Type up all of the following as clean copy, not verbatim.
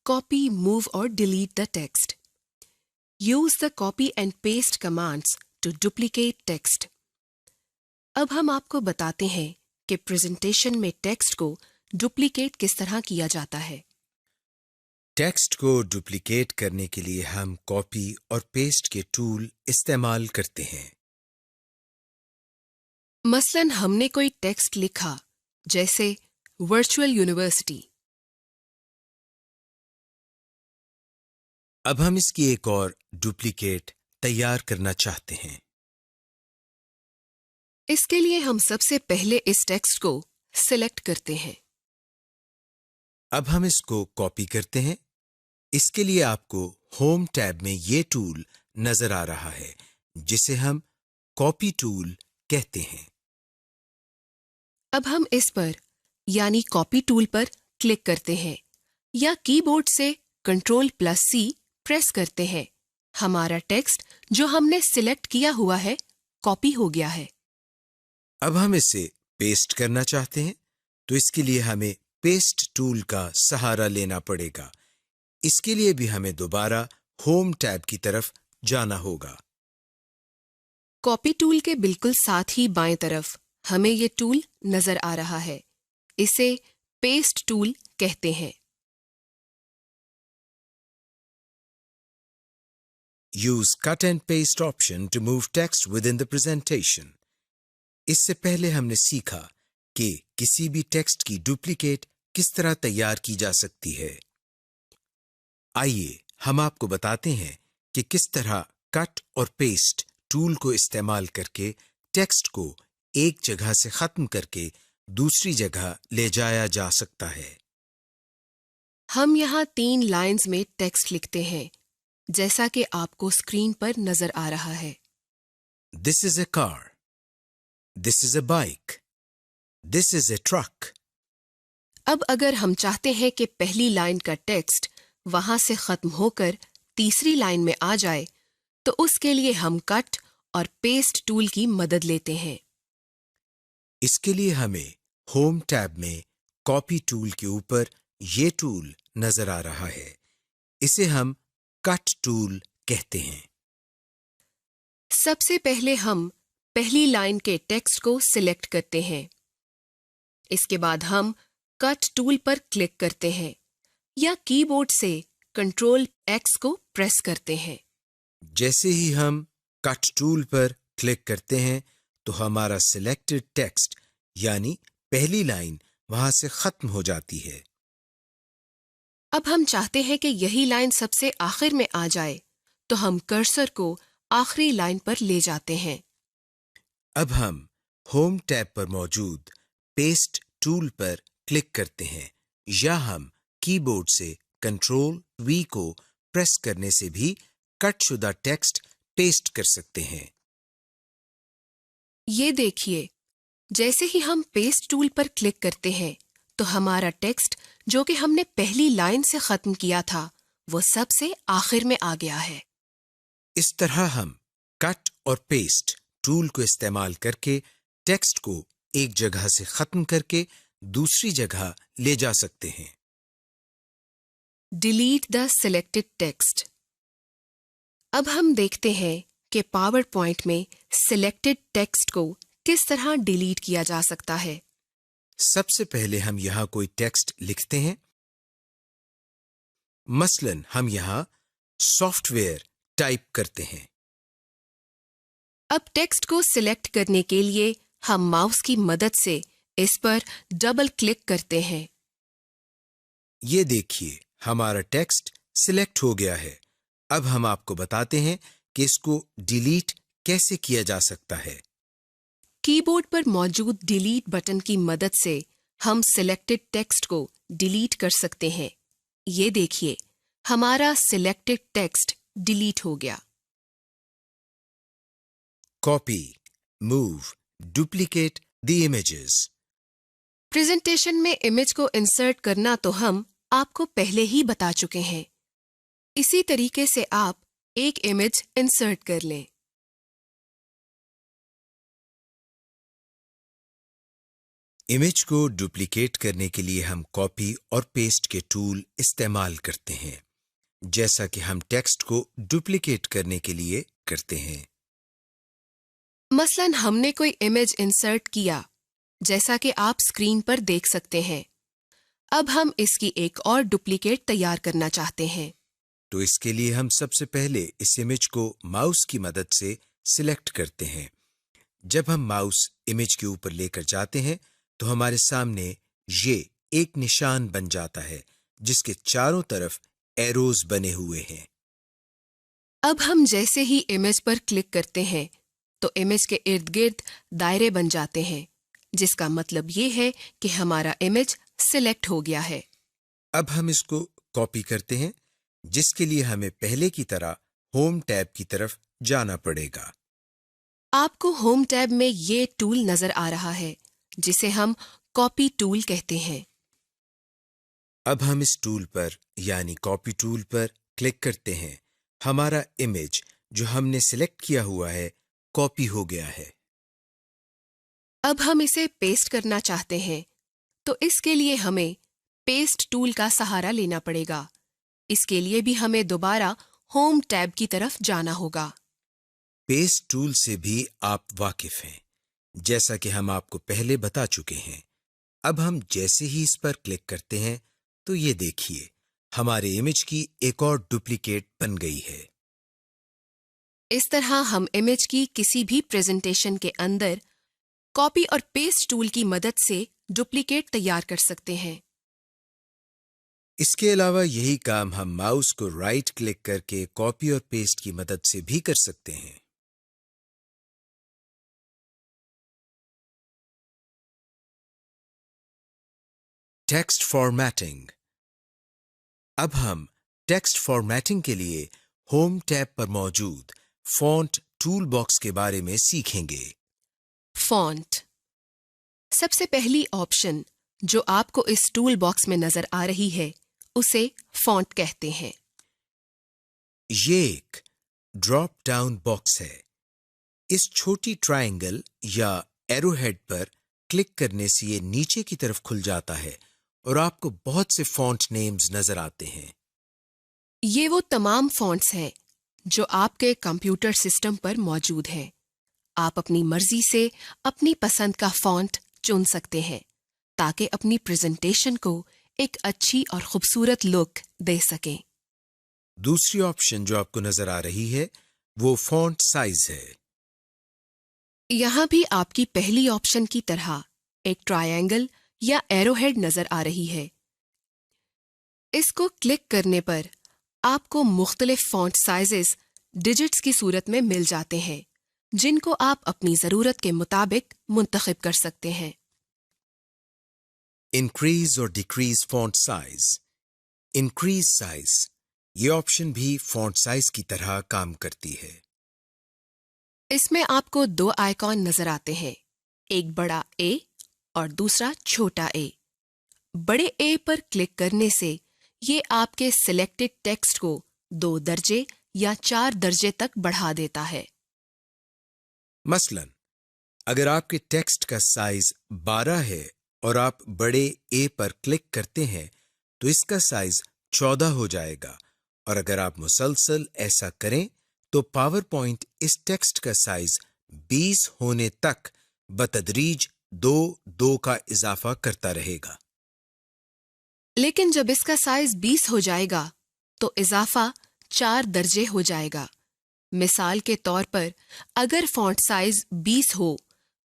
copy, move or delete the text. Use the copy and paste commands to duplicate text. अब हम आपको बताते हैं कि प्रेजेंटेशन में टेक्स्ट को डुप्लीकेट किस तरह किया जाता है। टेक्स्ट को डुप्लीकेट करने के लिए हम कॉपी और पेस्ट के टूल इस्तेमाल करते हैं। मसलन हमने कोई टेक्स्ट लिखा, जैसे वर्चुअल यूनिवर्सिटी। अब हम इसकी एक और डुप्लीकेट तैयार करना चाहते हैं। इसके लिए हम सबसे पहले इस टेक्स्ट को सिलेक्ट करते हैं। अब हम इसको कॉपी करते हैं। इसके लिए आपको होम टैब में ये टूल नजर आ रहा है, जिसे हम कॉपी टूल कहते हैं। अब हम इस पर यानी कॉपी टूल पर क्लिक करते हैं या कीबोर्ड से Ctrl+C प्रेस करते हैं। हमारा टेक्स्ट जो हमने सिलेक्ट किया हुआ है कॉपी हो गया है। अब हम इसे पेस्ट करना चाहते हैं, तो इसके लिए हमें पेस्ट टूल का सहारा लेना पड़ेगा। इसके लिए भी हमें दोबारा होम टैब की तरफ जाना होगा। कॉपी टूल के बिल्कुल साथ ही बाएं तरफ हमें ये टूल नजर आ रहा है। इसे पेस्ट टूल कहते हैं। Use cut and paste option to move text within the presentation. इससे पहले हमने सीखा कि किसी भी टेक्स्ट की डुप्लीकेट किस तरह तैयार की जा सकती है। आइए हम आपको बताते हैं कि किस तरह कट और पेस्ट टूल को इस्तेमाल करके टेक्स्ट को एक जगह से खत्म करके दूसरी जगह ले जाया जा सकता है। हम यहाँ 3 लाइंस में टेक्स्ट लिखते हैं, जैसा कि आपको स्क्रीन पर नजर आ रहा है। This is a car. This is a bike. This is a truck. अब अगर हम चाहते हैं कि पहली लाइन का टेक्स्ट वहां से खत्म होकर तीसरी लाइन में आ जाए, तो उसके लिए हम कट और पेस्ट टूल की मदद लेते हैं। इसके लिए हमें होम टैब में कॉपी टूल के ऊपर ये टूल नजर आ रहा है। इसे हम कट टूल कहते हैं। सबसे पहले हम पहली लाइन के टेक्स्ट को सिलेक्ट करते हैं। इसके बाद हम कट टूल पर क्लिक करते हैं या कीबोर्ड से Ctrl+X को प्रेस करते हैं। जैसे ही हम कट टूल पर क्लिक करते हैं, तो हमारा सिलेक्टेड टेक्स्ट यानी पहली लाइन वहां से खत्म हो जाती है। अब हम चाहते हैं कि यही लाइन सबसे आखिर में आ जाए, तो हम कर्सर को आखिरी लाइन पर ले जाते हैं। अब हम होम टैब पर मौजूद पेस्ट टूल पर क्लिक करते हैं या हम कीबोर्ड से Ctrl+V को प्रेस करने से भी कटशुदा टेक्स्ट पेस्ट कर सकते हैं। ये देखिए, जैसे ही हम पेस्ट टूल पर क्लिक करते हैं, तो हमारा टेक्स्ट जो कि हमने पहली लाइन से खत्म किया था, वो सबसे आखिर में आ गया है। इस तरह हम कट और पेस्ट टूल को इस्तेमाल करके टेक्स्ट को एक जगह से खत्म करके दूसरी जगह ले जा सकते हैं। Delete the selected text. अब हम देखते हैं कि पावर पॉइंट में सिलेक्टेड टेक्स्ट को किस तरह डिलीट किया जा सकता है। सबसे पहले हम यहाँ कोई टेक्स्ट लिखते हैं। मसलन हम यहाँ सॉफ्टवेयर टाइप करते हैं। अब टेक्स्ट को सिलेक्ट करने के लिए हम माउस की मदद से इस पर डबल क्लिक करते हैं। ये देखिए, हमारा टेक्स्ट सिलेक्ट हो गया है। अब हम आपको बताते हैं कि इसको डिलीट कैसे किया जा सकता है। कीबोर्ड पर मौजूद डिलीट बटन की मदद से हम सिलेक्टेड टेक्स्ट को डिलीट कर सकते हैं। ये देखिए, हमारा सिलेक्टेड टेक्स्ट डिलीट हो गया। Copy, move, duplicate the images. Presentation में इमेज को इंसर्ट करना तो हम आपको पहले ही बता चुके हैं। इसी तरीके से आप एक इमेज इंसर्ट कर लें। इमेज को डुप्लीकेट करने के लिए हम कॉपी और पेस्ट के टूल इस्तेमाल करते हैं, जैसा कि हम टेक्स्ट को डुप्लीकेट करने के लिए करते हैं। मसलन हमने कोई इमेज इंसर्ट किया, जैसा कि आप स्क्रीन पर देख सकते हैं। अब हम इसकी एक और डुप्लीकेट तैयार करना चाहते हैं। तो इसके लिए हम सबसे पहले इस इमेज को माउस की मदद से सिलेक्ट करते हैं। जब हम माउस इमेज के ऊपर लेकर जाते हैं तो हमारे सामने ये एक निशान बन जाता है जिसके चारों तरफ एरोज बने हुए हैं। अब हम जैसे ही इमेज पर क्लिक करते हैं तो इमेज के इर्द गिर्द दायरे बन जाते हैं, जिसका मतलब ये है कि हमारा इमेज सिलेक्ट हो गया है। अब हम इसको कॉपी करते हैं, जिसके लिए हमें पहले की तरह होम टैब की तरफ जाना पड़ेगा। आपको होम टैब में ये टूल नजर आ रहा है, जिसे हम कॉपी टूल कहते हैं। अब हम इस टूल पर यानी कॉपी टूल पर क्लिक करते हैं। हमारा इमेज जो हमने सिलेक्ट किया हुआ है कॉपी हो गया है। अब हम इसे पेस्ट करना चाहते हैं, तो इसके लिए हमें पेस्ट टूल का सहारा लेना पड़ेगा। इसके लिए भी हमें दोबारा होम टैब की तरफ जाना होगा। पेस्ट टूल से भी आप वाकिफ हैं, जैसा कि हम आपको पहले बता चुके हैं। अब हम जैसे ही इस पर क्लिक करते हैं तो ये देखिए हमारे इमेज की एक और डुप्लीकेट बन गई है। इस तरह हम इमेज की किसी भी प्रेजेंटेशन के अंदर कॉपी और पेस्ट टूल की मदद से डुप्लीकेट तैयार कर सकते हैं। इसके अलावा यही काम हम माउस को राइट क्लिक करके कॉपी और पेस्ट की मदद से भी कर सकते हैं। Text formatting. अब हम टेक्स्ट फॉर्मेटिंग के लिए होम टैब पर मौजूद फॉन्ट टूल बॉक्स के बारे में सीखेंगे। फॉन्ट। सबसे पहली ऑप्शन जो आपको इस टूल बॉक्स में नजर आ रही है उसे फॉन्ट कहते हैं। ये एक ड्रॉप डाउन बॉक्स है। इस छोटी ट्रायंगल या एरोहेड पर क्लिक करने से ये नीचे की तरफ खुल जाता है और आपको बहुत से फॉन्ट नेम्स नजर आते हैं। ये वो तमाम फॉन्ट्स हैं जो आपके कंप्यूटर सिस्टम पर मौजूद हैं। आप अपनी मर्जी से अपनी पसंद का फॉन्ट चुन सकते हैं ताकि अपनी प्रेजेंटेशन को एक अच्छी और खूबसूरत लुक दे सकें। दूसरी ऑप्शन जो आपको नजर आ रही है वो फॉन्ट साइज है। यहाँ भी आपकी पहली ऑप्शन की तरह एक ट्रायंगल या एरोहेड नजर आ रही है। इसको क्लिक करने पर आपको मुख्तलिफ फॉन्ट साइजेस डिजिट्स की सूरत में मिल जाते हैं, जिनको आप अपनी जरूरत के मुताबिक मुंतखब कर सकते हैं। इंक्रीज और decrease font size. Increase size ये ऑप्शन भी फॉन्ट साइज की तरह काम करती है। इसमें आपको दो आइकॉन नजर आते हैं, एक बड़ा ए और दूसरा छोटा ए। बड़े ए पर क्लिक करने से ये आपके सिलेक्टेड टेक्स्ट को 2 दर्जे या 4 दर्जे तक बढ़ा देता है। मसलन अगर आपके टेक्स्ट का साइज 12 है और आप बड़े ए पर क्लिक करते हैं तो इसका साइज 14 हो जाएगा, और अगर आप मुसलसल ऐसा करें तो पावर पॉइंट इस टेक्स्ट का साइज 20 होने तक बतदरीज 2 का इजाफा करता रहेगा। लेकिन जब इसका साइज 20 हो जाएगा तो इजाफा 4 दर्जे हो जाएगा। मिसाल के तौर पर अगर फॉन्ट साइज 20 हो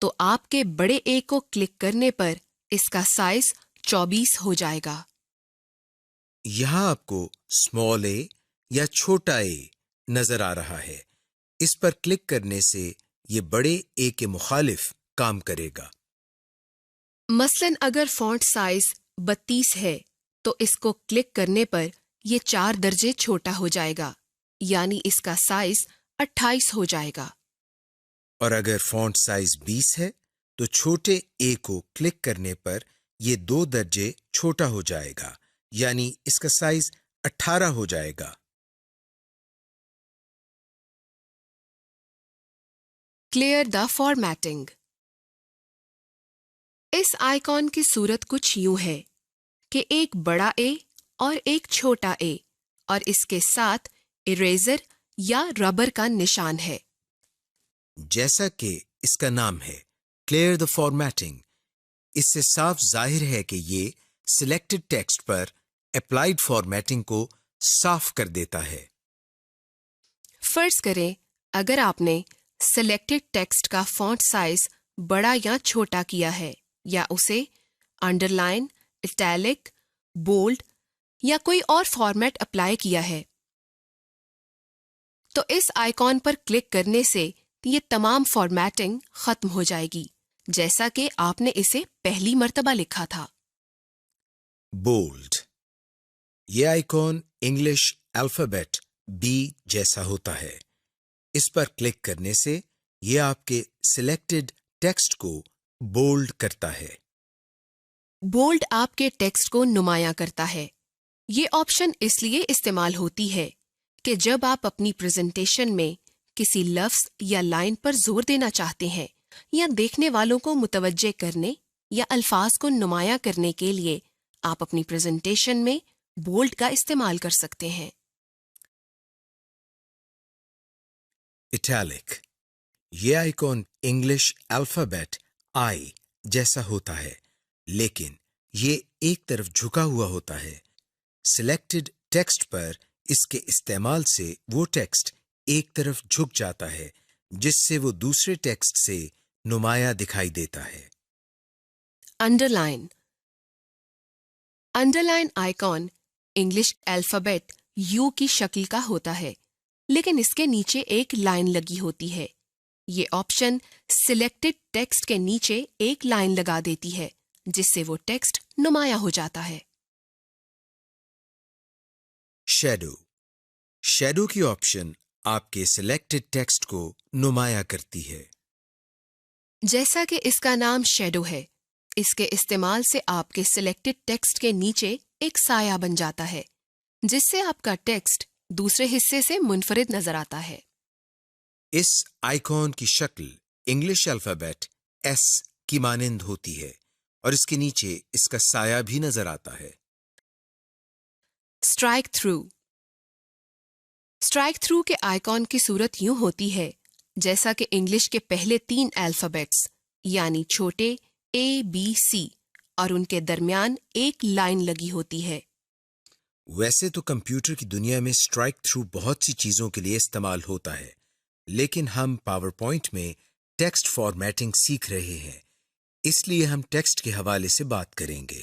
तो आपके बड़े ए को क्लिक करने पर इसका साइज 24 हो जाएगा। यहां आपको स्मॉल ए या छोटा ए नजर आ रहा है। इस पर क्लिक करने से ये बड़े ए के मुखालिफ काम करेगा। मसलन अगर फॉन्ट साइज 32 है तो इसको क्लिक करने पर ये 4 दर्जे छोटा हो जाएगा, यानी इसका साइज 28 हो जाएगा। और अगर फॉन्ट साइज 20 है तो छोटे ए को क्लिक करने पर ये 2 दर्जे छोटा हो जाएगा, यानी इसका साइज 18 हो जाएगा। Clear the formatting. اس آئیکن کی صورت کچھ یوں ہے کہ ایک بڑا اے اور ایک چھوٹا اے اور اس کے ساتھ اریزر یا ربر کا نشان ہے۔ جیسا کہ اس کا نام ہے کلیئر دا فارمیٹنگ، اس سے صاف ظاہر ہے کہ یہ سلیکٹڈ ٹیکسٹ پر اپلائیڈ فارمیٹنگ کو صاف کر دیتا ہے۔ فرض کریں اگر آپ نے سلیکٹڈ ٹیکسٹ کا فونٹ سائز بڑا یا چھوٹا کیا ہے یا اسے انڈر لائن، اٹیلک، بولڈ یا کوئی اور فارمیٹ اپلائی کیا ہے تو اس آئیکن پر کلک کرنے سے یہ تمام فارمیٹنگ ختم ہو جائے گی جیسا کہ آپ نے اسے پہلی مرتبہ لکھا تھا۔ بولڈ، یہ آئیکن انگلش الفابیٹ بی جیسا ہوتا ہے۔ اس پر کلک کرنے سے یہ آپ کے سلیکٹڈ ٹیکسٹ کو بولڈ کرتا ہے۔ بولڈ آپ کے ٹیکسٹ کو نمایاں کرتا ہے۔ یہ آپشن اس لیے استعمال ہوتی ہے کہ جب آپ اپنی پریزنٹیشن میں کسی لفظ یا لائن پر زور دینا چاہتے ہیں یا دیکھنے والوں کو متوجہ کرنے یا الفاظ کو نمایاں کرنے کے لیے آپ اپنی پریزنٹیشن میں بولڈ کا استعمال کر سکتے ہیں۔ اٹیلک، یہ آئیکن انگلش الفابیٹ آئی جیسا ہوتا ہے لیکن یہ ایک طرف جھکا ہوا ہوتا ہے۔ سلیکٹڈ ٹیکسٹ پر اس کے استعمال سے وہ ٹیکسٹ ایک طرف جھک جاتا ہے جس سے وہ دوسرے ٹیکسٹ سے نمایاں دکھائی دیتا ہے۔ Under line, under line icon English alphabet you کی شکل کا ہوتا ہے لیکن اس کے نیچے ایک لائن لگی ہوتی ہے۔ یہ آپشن سلیکٹڈ ٹیکسٹ کے نیچے ایک لائن لگا دیتی ہے جس سے وہ ٹیکسٹ نمایاں ہو جاتا ہے۔ شیڈو، شیڈو کی آپشن آپ کے سلیکٹڈ ٹیکسٹ کو نمایاں کرتی ہے۔ جیسا کہ اس کا نام شیڈو ہے، اس کے استعمال سے آپ کے سلیکٹڈ ٹیکسٹ کے نیچے ایک سایہ بن جاتا ہے جس سے آپ کا ٹیکسٹ دوسرے حصے سے منفرد نظر آتا ہے۔ اس آئیکن کی شکل انگلش الفابیٹ ایس کی مانند ہوتی ہے اور اس کے نیچے اس کا سایہ بھی نظر آتا ہے۔ اسٹرائک تھرو، اسٹرائک تھرو کے آئیکن کی صورت یوں ہوتی ہے جیسا کہ انگلش کے پہلے 3 الفابیٹس یعنی چھوٹے اے بی سی اور ان کے درمیان ایک لائن لگی ہوتی ہے۔ ویسے تو کمپیوٹر کی دنیا میں اسٹرائک تھرو بہت سی چیزوں کے لیے استعمال ہوتا ہے لیکن ہم پاور پوائنٹ میں ٹیکسٹ فارمیٹنگ سیکھ رہے ہیں، اس لیے ہم ٹیکسٹ کے حوالے سے بات کریں گے۔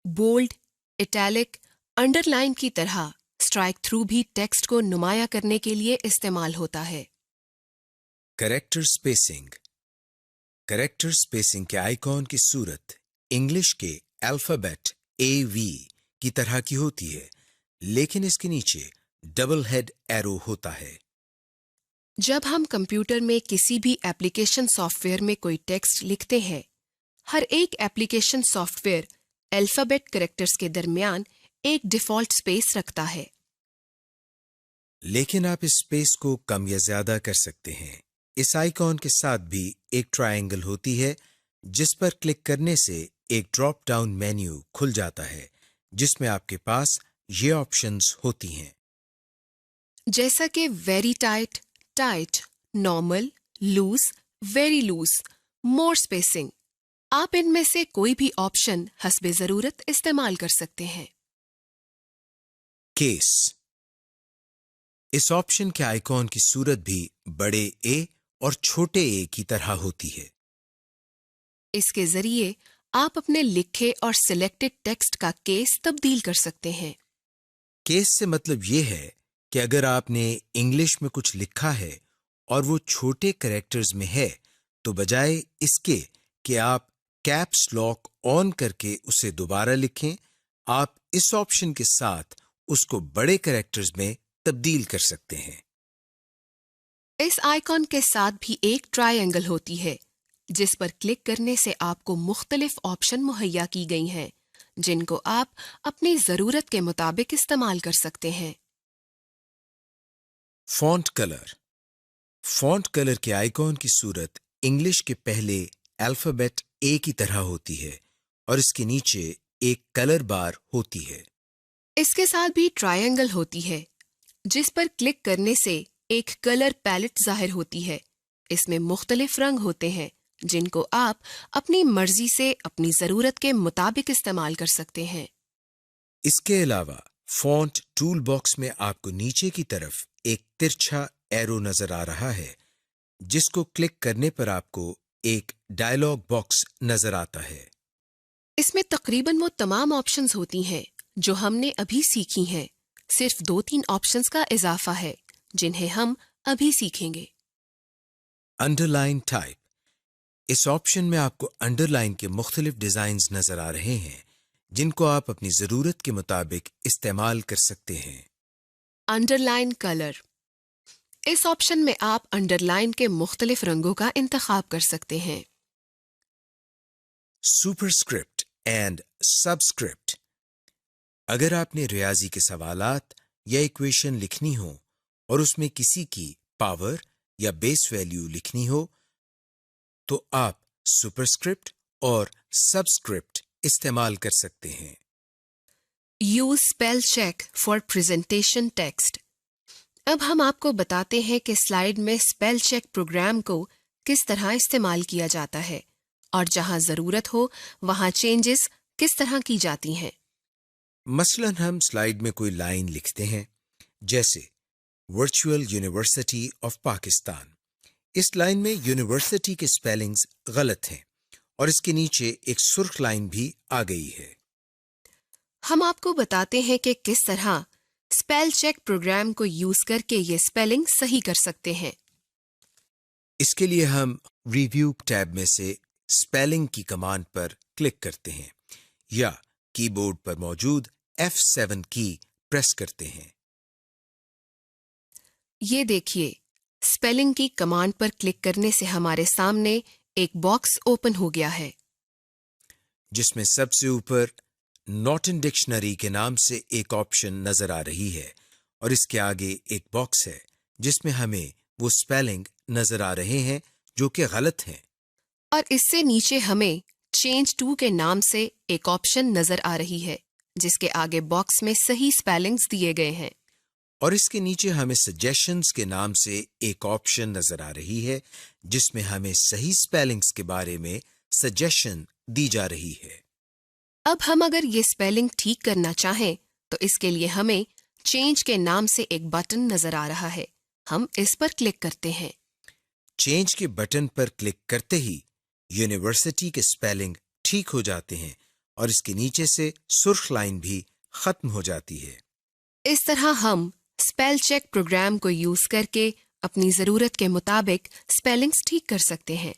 بولڈ، اٹیلک، انڈر لائن کی طرح اسٹرائک تھرو بھی ٹیکسٹ کو نمایاں کرنے کے لیے استعمال ہوتا ہے۔ کریکٹر سپیسنگ، کریکٹر سپیسنگ کے آئیکن کی صورت انگلش کے الفابیٹ اے وی کی طرح کی ہوتی ہے لیکن اس کے نیچے ڈبل ہیڈ ایرو ہوتا ہے۔ جب ہم کمپیوٹر میں کسی بھی ایپلیکیشن سافٹ ویئر میں کوئی ٹیکسٹ لکھتے ہیں، ہر ایک application soft where alphabet characters کے درمیان ایک ڈیفالٹ سپیس رکھتا ہے۔ لیکن آپ اس سپیس کو کم یا زیادہ کر سکتے ہیں۔ اس آئیکن کے ساتھ بھی ایک ٹرائنگل ہوتی ہے جس پر کلک کرنے سے ایک ڈراپ ڈاؤن مینیو کھل جاتا ہے جس میں آپ کے پاس یہ آپشنز ہوتی ہیں۔ جیسا کہ very tight, tight, normal, loose, very loose, more spacing, آپ ان میں سے کوئی بھی آپشن حسب ضرورت استعمال کر سکتے ہیں۔ کیس، اس آپشن کے آئیکن کی صورت بھی بڑے اے اور چھوٹے اے کی طرح ہوتی ہے۔ اس کے ذریعے آپ اپنے لکھے اور سلیکٹڈ ٹیکسٹ کا کیس تبدیل کر سکتے ہیں۔ کیس سے مطلب یہ ہے کہ اگر آپ نے انگلش میں کچھ لکھا ہے اور وہ چھوٹے کریکٹرز میں ہے تو بجائے اس کے کہ آپ کیپس لاک آن کر کے اسے دوبارہ لکھیں، آپ اس آپشن کے ساتھ اس کو بڑے کریکٹرز میں تبدیل کر سکتے ہیں۔ اس آئیکن کے ساتھ بھی ایک ٹرائی اینگل ہوتی ہے جس پر کلک کرنے سے آپ کو مختلف آپشن مہیا کی گئی ہیں جن کو آپ اپنی ضرورت کے مطابق استعمال کر سکتے ہیں۔ فونٹ کلر، فونٹ کلر کے آئیکن کی صورت انگلش کے پہلے الفابیٹ اے کی طرح ہوتی ہے اور اس کے نیچے ایک کلر بار ہوتی ہے۔ اس کے ساتھ بھی ٹرائنگل ہوتی ہے جس پر کلک کرنے سے ایک کلر پیلٹ ظاہر ہوتی ہے۔ اس میں مختلف رنگ ہوتے ہیں جن کو آپ اپنی مرضی سے اپنی ضرورت کے مطابق استعمال کر سکتے ہیں۔ اس کے علاوہ فونٹ ٹول باکس میں آپ کو نیچے کی طرف ایک ترچھا ایرو نظر آ رہا ہے جس کو کلک کرنے پر آپ کو ایک ڈائلاگ باکس نظر آتا ہے۔ اس میں تقریباً وہ تمام آپشنز ہوتی ہیں جو ہم نے ابھی سیکھی ہیں، صرف 2-3 آپشنز کا اضافہ ہے جنہیں ہم ابھی سیکھیں گے۔ انڈر لائن ٹائپ، اس آپشن میں آپ کو انڈر لائن کے مختلف ڈیزائنز نظر آ رہے ہیں جن کو آپ اپنی ضرورت کے مطابق استعمال کر سکتے ہیں۔ انڈر لائن کلر، اس آپشن میں آپ انڈر لائن کے مختلف رنگوں کا انتخاب کر سکتے ہیں۔ سپرسکرپٹ اینڈ سبسکرپٹ، اگر آپ نے ریاضی کے سوالات یا ایکویشن لکھنی ہو اور اس میں کسی کی پاور یا بیس ویلیو لکھنی ہو تو آپ سپرسکرپٹ اور سبسکرپٹ استعمال کر سکتے ہیں۔ Use spell check for presentation text, اب ہم آپ کو بتاتے ہیں کہ سلائیڈ میں اسپیل چیک پروگرام کو کس طرح استعمال کیا جاتا ہے اور جہاں ضرورت ہو وہاں چینجز کس طرح کی جاتی ہیں۔ مثلاً ہم سلائیڈ میں کوئی لائن لکھتے ہیں جیسے ورچوئل یونیورسٹی آف پاکستان۔ اس لائن میں یونیورسٹی کے سپیلنگز غلط ہیں اور اس کے نیچے ایک سرخ لائن بھی آ گئی ہے۔ ہم آپ کو بتاتے ہیں کہ کس طرح اسپیل چیک پروگرام کو یوز کر کے یہ اسپیلنگ صحیح کر سکتے ہیں۔ اس کے لیے ہم ریویو ٹیب میں سے اسپیلنگ کی کمانڈ پر کلک کرتے ہیں یا کی بورڈ پر موجود F7 کی پریس کرتے ہیں۔ یہ دیکھیے، اسپیلنگ کی کمانڈ پر کلک کرنے سے ہمارے سامنے ایک باکس اوپن ہو گیا ہے جس میں سب سے اوپر نارٹن ڈکشنری کے نام سے ایک آپشن نظر آ رہی ہے اور اس کے آگے ایک باکس ہے جس میں ہمیں وہ اسپیلنگ نظر آ رہے ہیں جو کہ غلط ہیں، اور اس سے نیچے ہمیں چینج ٹو کے نام سے ایک آپشن نظر آ رہی ہے جس کے آگے باکس میں صحیح اسپیلنگز دیے گئے ہیں، اور اس کے نیچے ہمیں سجیشنز کے نام سے ایک آپشن نظر آ رہی ہے جس میں ہمیں صحیح اسپیلنگز کے بارے میں سجیشن دی جا رہی ہے۔ اب ہم اگر یہ اسپیلنگ ٹھیک کرنا چاہیں تو اس کے لیے ہمیں چینج کے نام سے ایک بٹن نظر آ رہا ہے، ہم اس پر کلک کرتے ہیں۔ چینج کے بٹن پر کلک کرتے ہی یونیورسٹی کے اسپیلنگ ٹھیک ہو جاتے ہیں اور اس کے نیچے سے سرخ لائن بھی ختم ہو جاتی ہے۔ اس طرح ہم اسپیل چیک پروگرام کو یوز کر کے اپنی ضرورت کے مطابق اسپیلنگز ٹھیک کر سکتے ہیں۔